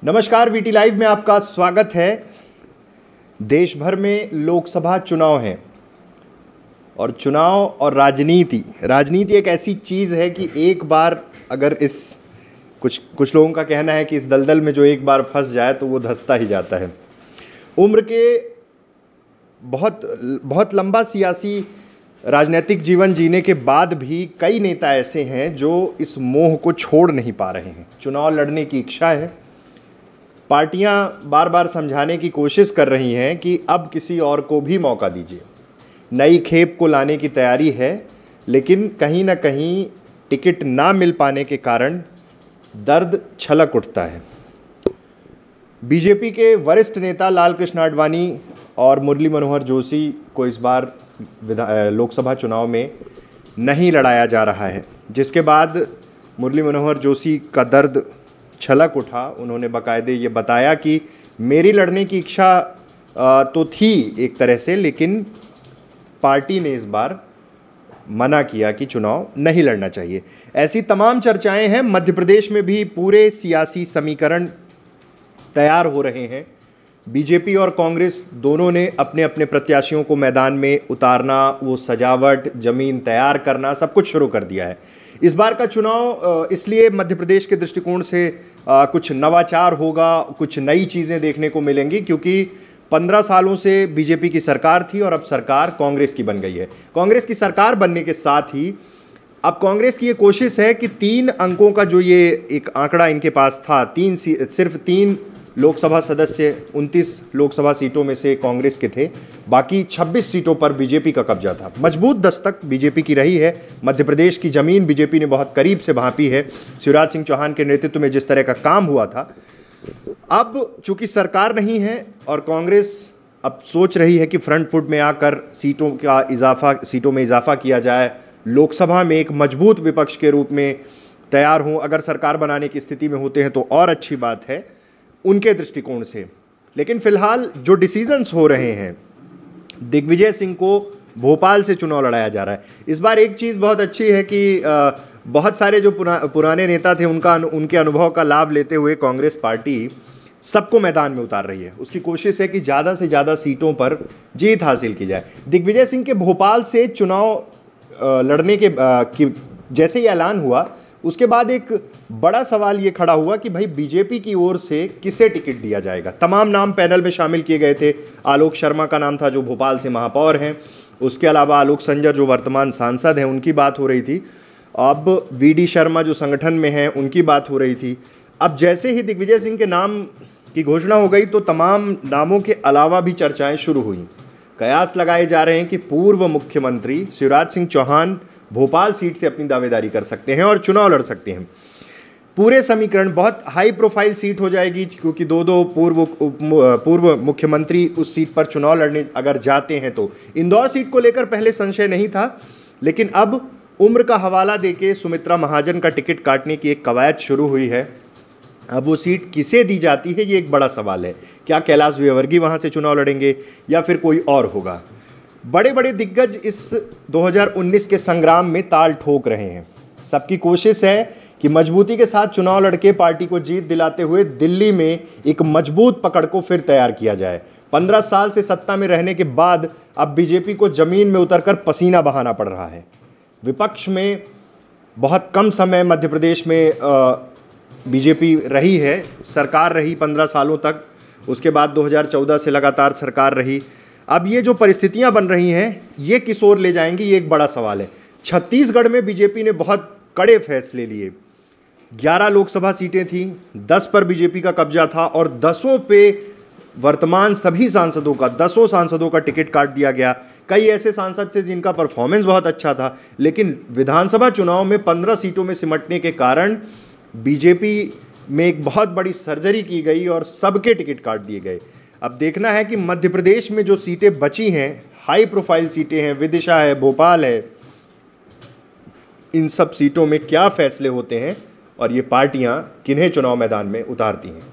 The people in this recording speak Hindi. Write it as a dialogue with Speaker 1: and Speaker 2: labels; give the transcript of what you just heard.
Speaker 1: नमस्कार, वीटी लाइव में आपका स्वागत है। देश भर में लोकसभा चुनाव हैं और चुनाव और राजनीति एक ऐसी चीज़ है कि एक बार अगर इस कुछ लोगों का कहना है कि इस दलदल में जो एक बार फंस जाए तो वो धंसता ही जाता है। उम्र के बहुत लंबा सियासी राजनीतिक जीवन जीने के बाद भी कई नेता ऐसे हैं जो इस मोह को छोड़ नहीं पा रहे हैं। चुनाव लड़ने की इच्छा है, पार्टियां बार बार समझाने की कोशिश कर रही हैं कि अब किसी और को भी मौका दीजिए, नई खेप को लाने की तैयारी है, लेकिन कहीं ना कहीं टिकट ना मिल पाने के कारण दर्द छलक उठता है। बीजेपी के वरिष्ठ नेता लालकृष्ण आडवाणी और मुरली मनोहर जोशी को इस बार लोकसभा चुनाव में नहीं लड़ाया जा रहा है, जिसके बाद मुरली मनोहर जोशी का दर्द छलक उठा। उन्होंने बाकायदे ये बताया कि मेरी लड़ने की इच्छा तो थी एक तरह से, लेकिन पार्टी ने इस बार मना किया कि चुनाव नहीं लड़ना चाहिए। ऐसी तमाम चर्चाएं हैं। मध्य प्रदेश में भी पूरे सियासी समीकरण तैयार हो रहे हैं। बीजेपी और कांग्रेस दोनों ने अपने अपने प्रत्याशियों को मैदान में उतारना, वो सजावट, जमीन तैयार करना, सब कुछ शुरू कर दिया है। इस बार का चुनाव इसलिए मध्य प्रदेश के दृष्टिकोण से कुछ नवाचार होगा, कुछ नई चीज़ें देखने को मिलेंगी, क्योंकि 15 सालों से बीजेपी की सरकार थी और अब सरकार कांग्रेस की बन गई है। कांग्रेस की सरकार बनने के साथ ही अब कांग्रेस की ये कोशिश है कि 3 अंकों का जो ये एक आंकड़ा इनके पास था, सिर्फ 3 लोकसभा सदस्य 29 लोकसभा सीटों में से कांग्रेस के थे, बाकी 26 सीटों पर बीजेपी का कब्जा था। मजबूत दस्तक बीजेपी की रही है। मध्य प्रदेश की जमीन बीजेपी ने बहुत करीब से भांपी है। शिवराज सिंह चौहान के नेतृत्व में जिस तरह का काम हुआ था, अब चूंकि सरकार नहीं है और कांग्रेस अब सोच रही है कि फ्रंट फुट में आकर सीटों में इजाफा किया जाए, लोकसभा में एक मजबूत विपक्ष के रूप में तैयार हों। अगर सरकार बनाने की स्थिति में होते हैं तो और अच्छी बात है उनके दृष्टिकोण से। लेकिन फिलहाल जो डिसीजंस हो रहे हैं, दिग्विजय सिंह को भोपाल से चुनाव लड़ाया जा रहा है। इस बार एक चीज़ बहुत अच्छी है कि बहुत सारे जो पुराने नेता थे उनके अनुभव का लाभ लेते हुए कांग्रेस पार्टी सबको मैदान में उतार रही है। उसकी कोशिश है कि ज़्यादा से ज़्यादा सीटों पर जीत हासिल की जाए। दिग्विजय सिंह के भोपाल से चुनाव लड़ने के जैसे ही ऐलान हुआ, उसके बाद एक बड़ा सवाल ये खड़ा हुआ कि भाई बीजेपी की ओर से किसे टिकट दिया जाएगा। तमाम नाम पैनल में शामिल किए गए थे। आलोक शर्मा का नाम था जो भोपाल से महापौर हैं, उसके अलावा आलोक संजर जो वर्तमान सांसद हैं उनकी बात हो रही थी, अब वीडी शर्मा जो संगठन में हैं उनकी बात हो रही थी। अब जैसे ही दिग्विजय सिंह के नाम की घोषणा हो गई तो तमाम नामों के अलावा भी चर्चाएँ शुरू हुई। कयास लगाए जा रहे हैं कि पूर्व मुख्यमंत्री शिवराज सिंह चौहान भोपाल सीट से अपनी दावेदारी कर सकते हैं और चुनाव लड़ सकते हैं। पूरे समीकरण बहुत हाई प्रोफाइल सीट हो जाएगी, क्योंकि दो पूर्व मुख्यमंत्री उस सीट पर चुनाव लड़ने अगर जाते हैं तो। इंदौर सीट को लेकर पहले संशय नहीं था, लेकिन अब उम्र का हवाला देके सुमित्रा महाजन का टिकट काटने की एक कवायद शुरू हुई है। अब वो सीट किसे दी जाती है ये एक बड़ा सवाल है। क्या कैलाश विजयवर्गीय वहाँ से चुनाव लड़ेंगे या फिर कोई और होगा? बड़े बड़े दिग्गज इस 2019 के संग्राम में ताल ठोक रहे हैं। सबकी कोशिश है कि मजबूती के साथ चुनाव लड़के पार्टी को जीत दिलाते हुए दिल्ली में एक मजबूत पकड़ को फिर तैयार किया जाए। 15 साल से सत्ता में रहने के बाद अब बीजेपी को जमीन में उतरकर पसीना बहाना पड़ रहा है। विपक्ष में बहुत कम समय मध्य प्रदेश में बीजेपी रही है, सरकार रही 15 सालों तक, उसके बाद 2014 से लगातार सरकार रही। अब ये जो परिस्थितियां बन रही हैं ये किस ओर ले जाएंगी, ये एक बड़ा सवाल है। छत्तीसगढ़ में बीजेपी ने बहुत कड़े फैसले लिए। 11 लोकसभा सीटें थीं, 10 पर बीजेपी का कब्जा था और 10 पे वर्तमान सभी सांसदों का 10 सांसदों का टिकट काट दिया गया। कई ऐसे सांसद थे जिनका परफॉर्मेंस बहुत अच्छा था, लेकिन विधानसभा चुनाव में 15 सीटों में सिमटने के कारण बीजेपी में एक बहुत बड़ी सर्जरी की गई और सबके टिकट काट दिए गए। अब देखना है कि मध्य प्रदेश में जो सीटें बची हैं, हाई प्रोफाइल सीटें हैं, विदिशा है, भोपाल है, इन सब सीटों में क्या फैसले होते हैं और ये पार्टियां किन्हें चुनाव मैदान में उतारती हैं।